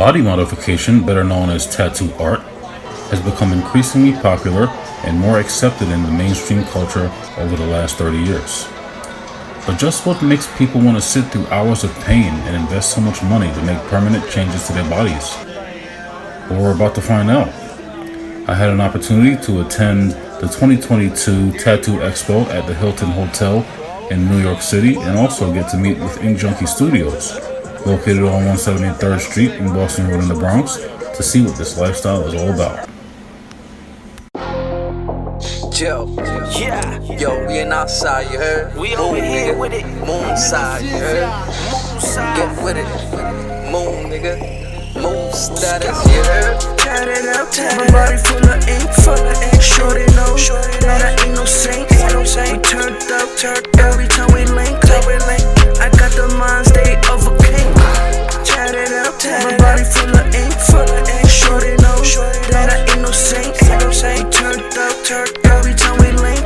Body modification, better known as tattoo art, has become increasingly popular and more accepted in the mainstream culture over the last 30 years. But just what makes people want to sit through hours of pain and invest so much money to make permanent changes to their bodies? Well, we're about to find out. I had an opportunity to attend the 2022 Tattoo Expo at the Hilton Hotel in New York City and also get to meet with Ink Junkie Studios, located on 173rd Street in Boston Road in the Bronx, to see what this lifestyle is all about. Yo, we ain't outside, you heard? We over here with it. Moon side, you heard? Get with it. Moon, nigga. Moon status, you heard? Tatted up, my body full of ink, Shorty know that I ain't no saint, We turned up, every time we link. I got the mind state of a king. Tatted up, my body full of ink, Shorty know that I ain't no saint, We turned up, every time we link.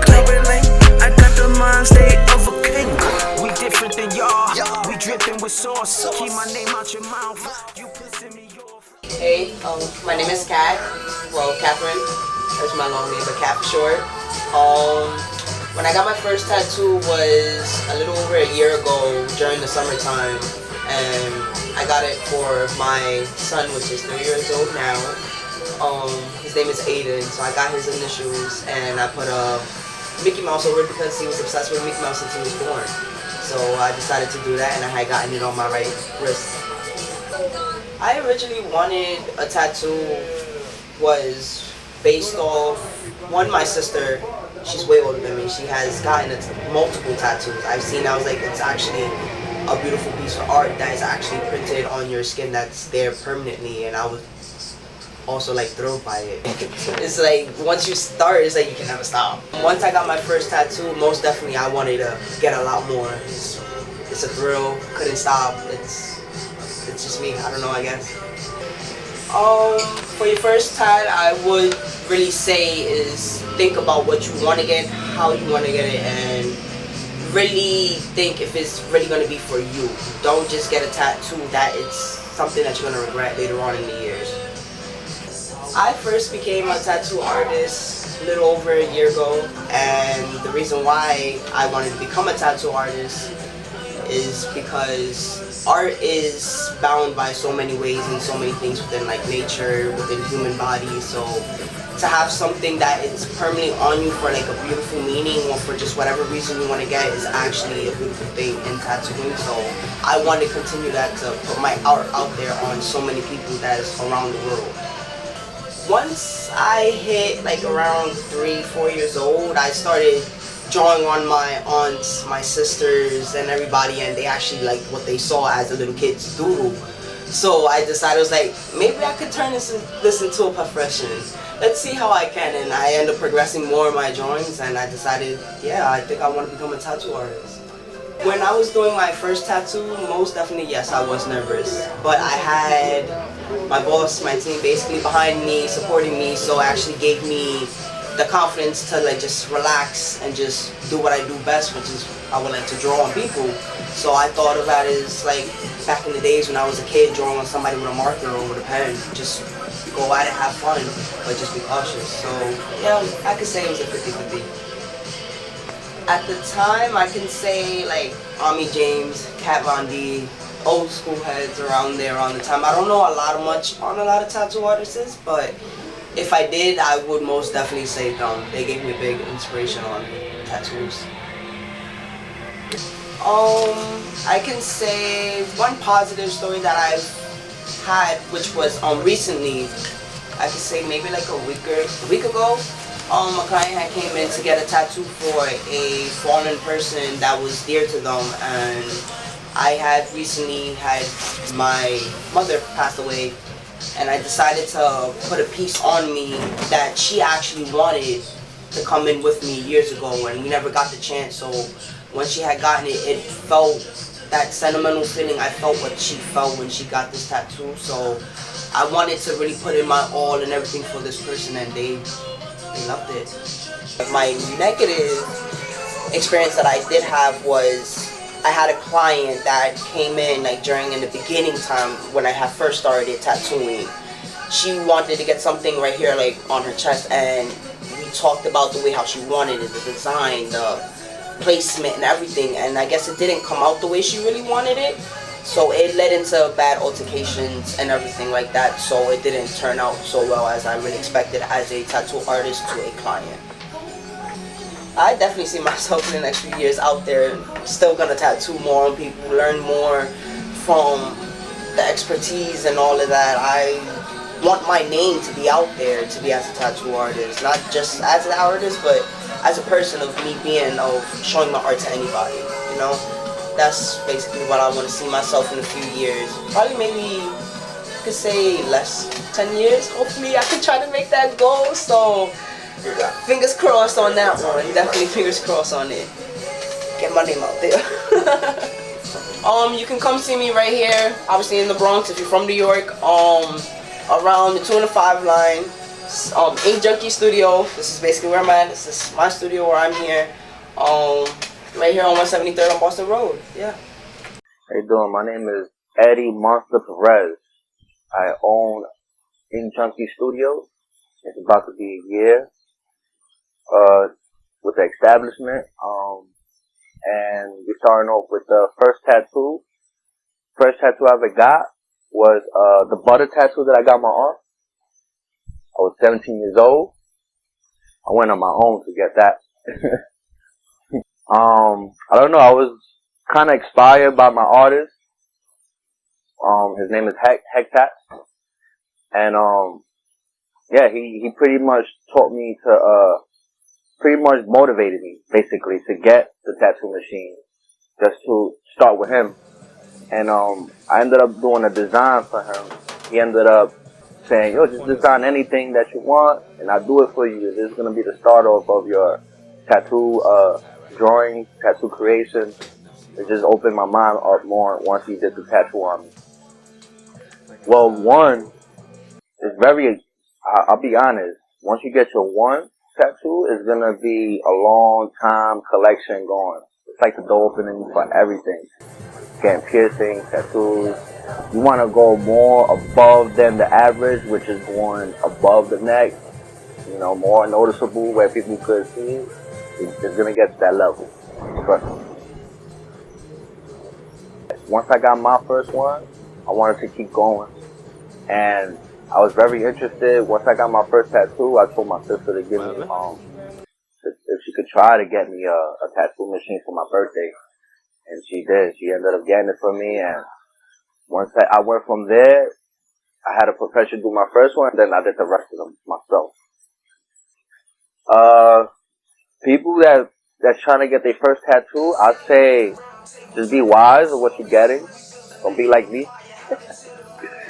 I got the mind state of a king. We different than y'all. We dripping with sauce. Keep my name out your mouth. You pissing me off. Hey, my name is Kat. Well, Catherine. That's my long name, but Kat for short. When I got my first tattoo was a little over a year ago during the summertime, and I got it for my son, which is 3 years old now. His name is Aiden, so I got his initials and I put a Mickey Mouse over it because he was obsessed with Mickey Mouse since he was born. So I decided to do that, and I had gotten it on my right wrist. I originally wanted a tattoo was based off, one, my sister, she's way older than me, she has gotten multiple tattoos. I've seen, I was like, it's actually a beautiful piece of art that is actually printed on your skin that's there permanently, and I was also like thrilled by it. It's like once you start, it's like you can never stop. Once I got my first tattoo, most definitely I wanted to get a lot more. It's a thrill, couldn't stop. It's just me, I don't know, I guess. For your first tat, I would really say is think about what you want to get, how you want to get it, and really think if it's really going to be for you. Don't just get a tattoo that it's something that you're going to regret later on in the years. I first became a tattoo artist a little over a year ago, and the reason why I wanted to become a tattoo artist is because art is bound by so many ways and so many things within like nature, within human body, so to have something that is permanently on you for like a beautiful meaning or for just whatever reason you want to get is actually a beautiful thing in tattooing. So I want to continue that, to put my art out there on so many people that is around the world. Once I hit like around 3-4 years old, I started drawing on my aunts, my sisters, and everybody, and they actually liked what they saw as a little kid's doodle. So I decided, I was like, maybe I could turn this into a profession. Let's see how I can, and I ended up progressing more in my drawings, and I decided, yeah, I think I want to become a tattoo artist. When I was doing my first tattoo, most definitely, yes, I was nervous. But I had my boss, my team basically behind me, supporting me, so it actually gave me the confidence to like just relax and just do what I do best, which is I would like to draw on people. So I thought of that as like back in the days when I was a kid, drawing on somebody with a marker or with a pen. Just go at it, have fun, but just be cautious. So yeah, I could say it was a 50-50. At the time, I can say like Ami James, Kat Von D, old school heads around there around the time. I don't know much on a lot of tattoo artists, but if I did, I would most definitely say them. They gave me a big inspiration on tattoos. I can say one positive story that I've had, which was recently. I could say maybe like a week ago. A client had came in to get a tattoo for a fallen person that was dear to them, and I had recently had my mother passed away, and I decided to put a piece on me that she actually wanted to come in with me years ago, and we never got the chance. So when she had gotten it, it felt that sentimental feeling. I felt what she felt when she got this tattoo. So I wanted to really put in my all and everything for this person, and they loved it. My negative experience that I did have was I had a client that came in like during in the beginning time when I had first started tattooing. She wanted to get something right here like on her chest, and we talked about the way how she wanted it, the design, the placement and everything, and I guess it didn't come out the way she really wanted it, so it led into bad altercations and everything like that, so it didn't turn out so well as I really expected as a tattoo artist to a client. I definitely see myself in the next few years out there still gonna tattoo more on people, learn more from the expertise and all of that. I want my name to be out there to be as a tattoo artist, not just as an artist, but as a person of me being of showing my art to anybody. You know, that's basically what I want to see myself in a few years. Probably maybe you could say less, 10 years. Hopefully, I can try to make that goal. So fingers crossed on that one. Definitely fingers crossed on it. Get my name out there. You can come see me right here, obviously in the Bronx if you're from New York. Around the 2 and the 5 line. Ink Junkie Studio. This is basically where I'm at. This is my studio where I'm here. Right here on 173rd on Boston Road. Yeah. How you doing? My name is Eddie Monster Perez. I own Ink Junkie Studios. It's about to be a year with the establishment. And we're starting off with the first tattoo. First tattoo I ever got was the butter tattoo that I got on my arm. I was 17 years old. I went on my own to get that. I don't know, I was kind of inspired by my artist. His name is Hectat. And, yeah, he pretty much taught me to, pretty much motivated me, basically, to get the tattoo machine, just to start with him. And, I ended up doing a design for him. He ended up saying, yo, just design anything that you want, and I'll do it for you. This is going to be the start off of your tattoo, drawing, tattoo creation. It just opened my mind up more once he did the tattoo on me. Well, one is I'll be honest, once you get your one tattoo, it's going to be a long time collection going. It's like the door opening for everything. Getting piercings, tattoos. You want to go more above than the average, which is going above the neck, you know, more noticeable where people could see. It's going to get to that level. Trust me. Once I got my first one, I wanted to keep going. And I was very interested. Once I got my first tattoo, I told my sister to give me, if she could try to get me a tattoo machine for my birthday. And she did. She ended up getting it for me. And once I went from there, I had a professional do my first one, then I did the rest of them myself. People that's trying to get their first tattoo, I'd say just be wise of what you're getting. Don't be like me.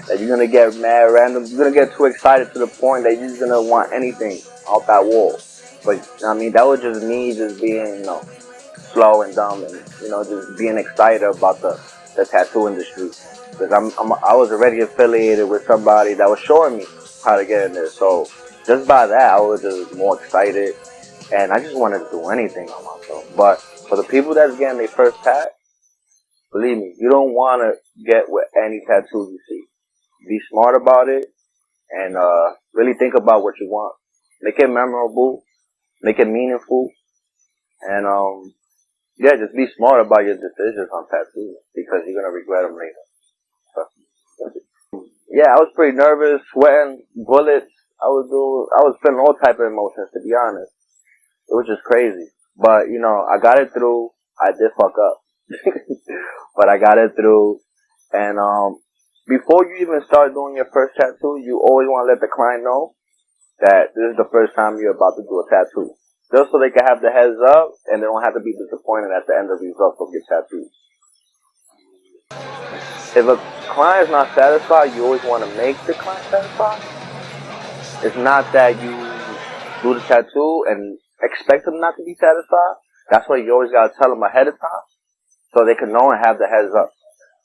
That you're gonna get mad random. You're gonna get too excited to the point that you're just gonna want anything off that wall. But I mean, that was just me just being, you know, slow and dumb, and you know, just being excited about the tattoo industry. Because I was already affiliated with somebody that was showing me how to get in there. So just by that, I was just more excited, and I just wanted to do anything on myself. But for the people that's getting their first tat, believe me, you don't want to get with any tattoo you see. Be smart about it, and really think about what you want. Make it memorable, make it meaningful, and yeah, just be smart about your decisions on tattoos, because you're gonna regret them later. Yeah, I was pretty nervous, sweating, bullets. I was feeling all type of emotions, to be honest. It was just crazy. But, you know, I got it through. I did fuck up. But I got it through. And, before you even start doing your first tattoo, you always want to let the client know that this is the first time you're about to do a tattoo. Just so they can have the heads up, and they don't have to be disappointed at the end of the results of your tattoo. If a client is not satisfied, you always want to make the client satisfied. It's not that you do the tattoo and expect them not to be satisfied. That's why you always got to tell them ahead of time, so they can know and have the heads up.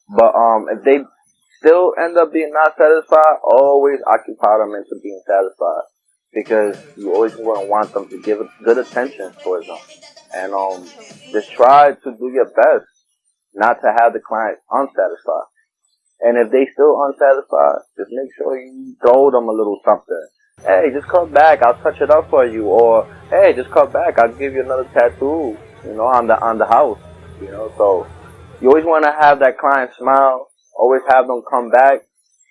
But if they still end up being not satisfied, always occupy them into being satisfied, because you always want them to give good attention towards them. And just try to do your best. not to have the client unsatisfied. And if they still unsatisfied, just make sure you throw them a little something. Hey, just come back, I'll touch it up for you. Or, hey, just come back, I'll give you another tattoo, on the house, So, you always want to have that client smile, always have them come back,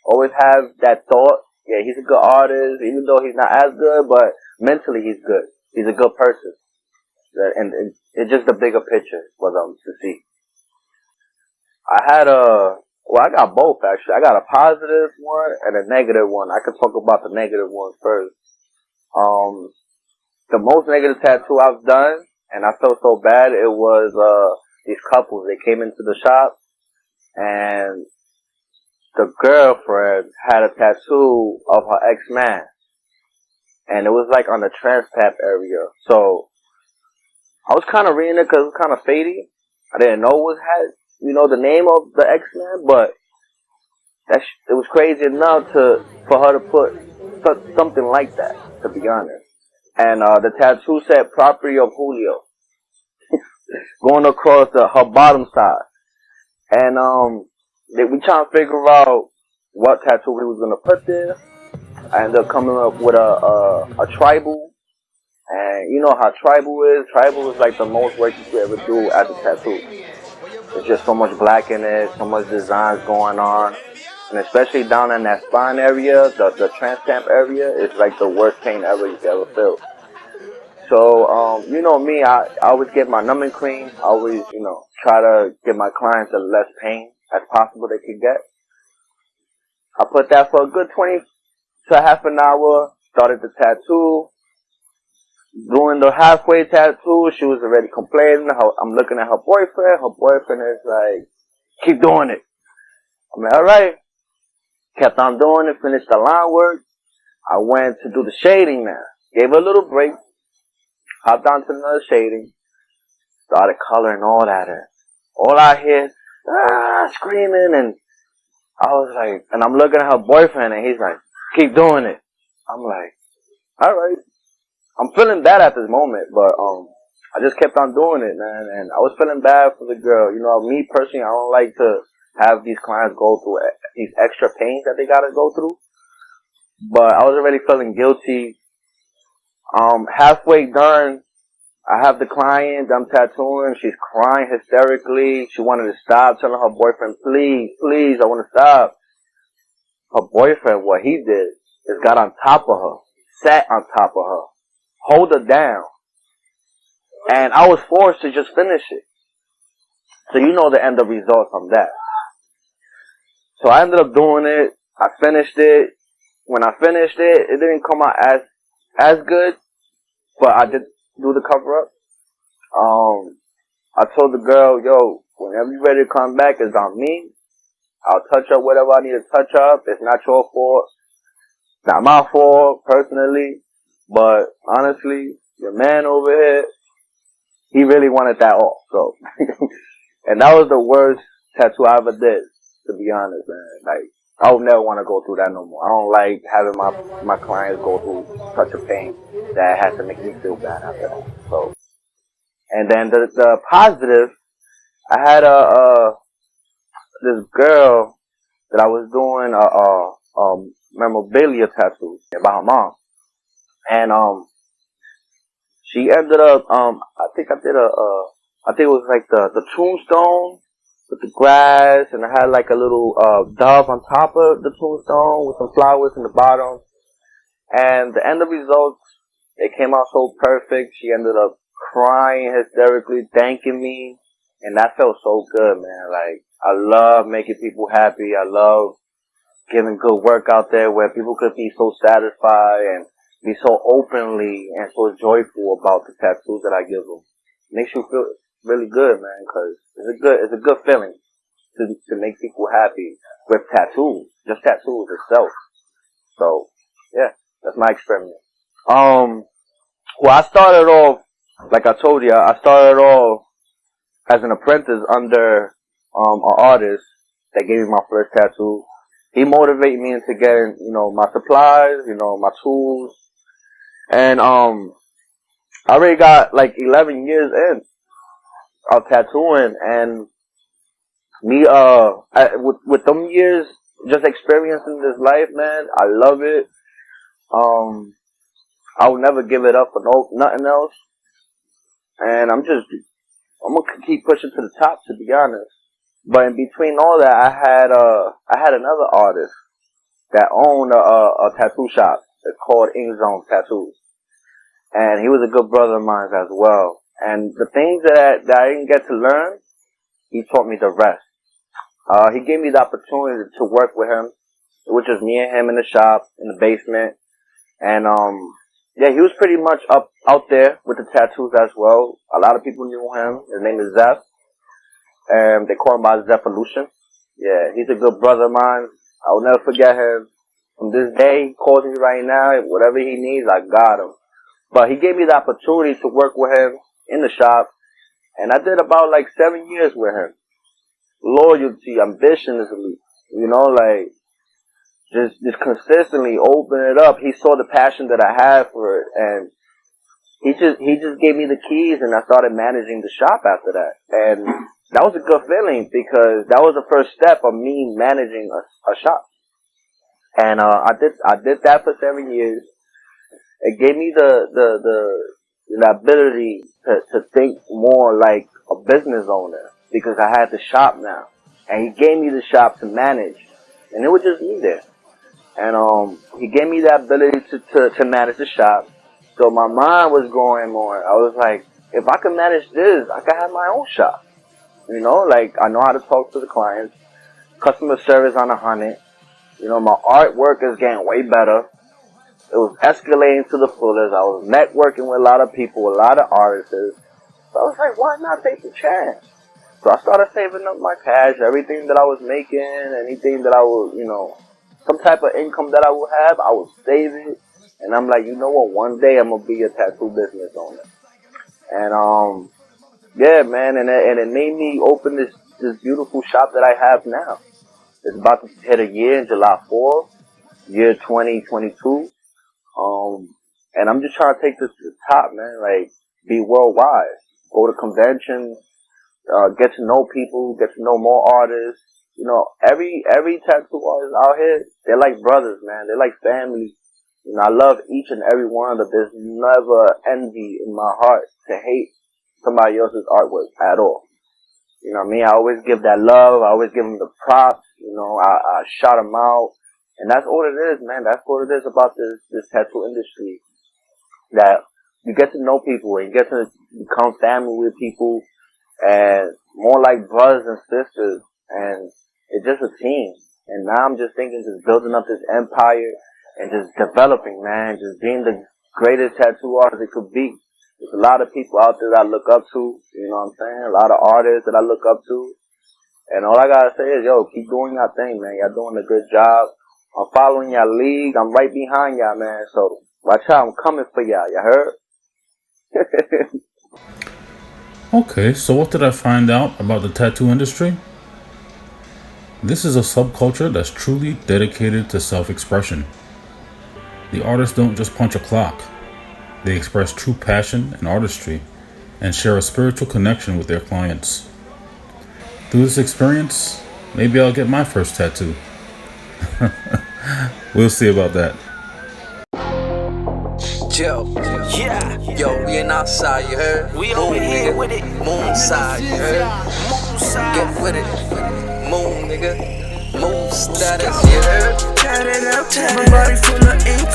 always have that thought, yeah, he's a good artist, even though he's not as good, but mentally he's good. He's a good person. And it's just the bigger picture for them to see. I got both actually. I got a positive one and a negative one. I could talk about the negative one first. The most negative tattoo I've done, and I felt so bad, it was, these couples. They came into the shop, and the girlfriend had a tattoo of her ex-man. And it was like on the transpap area. So, I was kind of reading it because it was kind of fading. I didn't know it had, the name of the ex-man, but it was crazy enough for her to put something like that, to be honest. And the tattoo said property of Julio, going across her bottom side. And we trying to figure out what tattoo we was gonna put there. I ended up coming up with a tribal. And you know how tribal is? Tribal is like the most work you could ever do as a tattoo. There's just so much black in it, so much designs going on. And especially down in that spine area, the transstamp area, is like the worst pain ever you ever feel. So, you know me, I always get my numbing cream. I always, try to give my clients the less pain as possible they could get. I put that for a good 20 to half an hour, started the tattoo. Doing the halfway tattoo, she was already complaining. I'm looking at her boyfriend. Her boyfriend is like, keep doing it. I'm like, alright. Kept on doing it, finished the line work. I went to do the shading now. Gave her a little break. Hopped on to another shading. Started coloring all that in. All I hear, screaming, and I was like, and I'm looking at her boyfriend, and he's like, keep doing it. I'm like, alright. I'm feeling bad at this moment, but I just kept on doing it, man, and I was feeling bad for the girl. Me personally, I don't like to have these clients go through these extra pains that they gotta go through. But I was already feeling guilty. Halfway done, I have the client I'm tattooing. She's crying hysterically. She wanted to stop, telling her boyfriend, please, I want to stop. Her boyfriend, what he did is got on top of her, sat on top of her, hold her down. And I was forced to just finish it. So you know the end of result from that. So I ended up doing it. I finished it. When I finished it, it didn't come out as good, but I did do the cover up. I told the girl, yo, whenever you're ready to come back, it's on me. I'll touch up whatever I need to touch up. It's not your fault. It's not my fault, personally. But honestly, your man over here, he really wanted that off. So, and that was the worst tattoo I ever did, to be honest, man. Like, I would never want to go through that no more. I don't like having my clients go through such a pain that has to make me feel bad after that. So, and then the positive, I had this girl that I was doing memorabilia tattoos about her mom. And, she ended up, I think it was like the tombstone with the grass, and I had like a little, dove on top of the tombstone with some flowers in the bottom. And the end of results, it came out so perfect. She ended up crying hysterically, thanking me. And that felt so good, man. Like, I love making people happy. I love giving good work out there where people could be so satisfied and be so openly and so joyful about the tattoos that I give them. It makes you feel really good, man, because it's a good feeling to make people happy with tattoos, just tattoos itself. So, yeah, that's my experiment. Well, I started off, like I told you, I started off as an apprentice under an artist that gave me my first tattoo. He motivated me into getting, my supplies, my tools. And I already got like 11 years in of tattooing, and Me, with them years, just experiencing this life, man, I love it. I will never give it up for nothing else. And I'm gonna keep pushing to the top, to be honest. But in between all that, I had another artist that owned a tattoo shop. It's called Ink Zone Tattoos. And he was a good brother of mine as well. And the things that I didn't get to learn, he taught me the rest. He gave me the opportunity to work with him, which was me and him in the shop, in the basement. And, yeah, he was pretty much out there with the tattoos as well. A lot of people knew him. His name is Zeph. They call him by Zeph-Elution. Yeah, he's a good brother of mine. I will never forget him. From this day, he calls me right now. Whatever he needs, I got him. But he gave me the opportunity to work with him in the shop. And I did about like 7 years with him. Loyalty, ambition, just consistently open it up. He saw the passion that I had for it, and he just gave me the keys, and I started managing the shop after that. And that was a good feeling because that was the first step of me managing a shop. And I did that for 7 years. It gave me the ability to think more like a business owner because I had the shop now, and he gave me the shop to manage, and it was just me there. And he gave me the ability to manage the shop. So my mind was going more. I was like, if I can manage this, I can have my own shop. You know, like I know how to talk to the clients, customer service on 100. You know, my artwork is getting way better. It was escalating to the fullest. I was networking with a lot of people, a lot of artists. So I was like, why not take the chance? So I started saving up my cash, everything that I was making, anything that I was, some type of income that I would have, I would save it. And I'm like, you know what, one day I'm going to be a tattoo business owner. And, yeah, man, and it made me open this beautiful shop that I have now. It's about to hit a year in July 4th, year 2022. And I'm just trying to take this to the top, man, like, be worldwide. Go to conventions, get to know people, get to know more artists. You know, every tattoo artist out here, they're like brothers, man. They're like family. You know, I love each and every one of them. There's never envy in my heart to hate somebody else's artwork at all. You know what I mean? I always give that love. I always give them the props. You know, I shout them out. And that's all it is, man. That's what it is about this tattoo industry. That you get to know people and you get to become family with people and more like brothers and sisters. And it's just a team. And now I'm just thinking just building up this empire and just developing, man. Just being the greatest tattoo artist it could be. There's a lot of people out there that I look up to. You know what I'm saying? A lot of artists that I look up to. And all I gotta say is, yo, keep doing your thing, man. Y'all doing a good job. I'm following y'all league. I'm right behind y'all, man. So watch out. I'm coming for y'all. You heard? Okay, so what did I find out about the tattoo industry? This is a subculture that's truly dedicated to self-expression. The artists don't just punch a clock. They express true passion and artistry and share a spiritual connection with their clients. Through this experience, maybe I'll get my first tattoo. We'll see about that. Yo, we ain't outside, you heard? We over here with it. Moon side, you heard? Moon side. Get with it. Moon, nigga. Moon status, you heard? Tat it up, tat my body full of ink.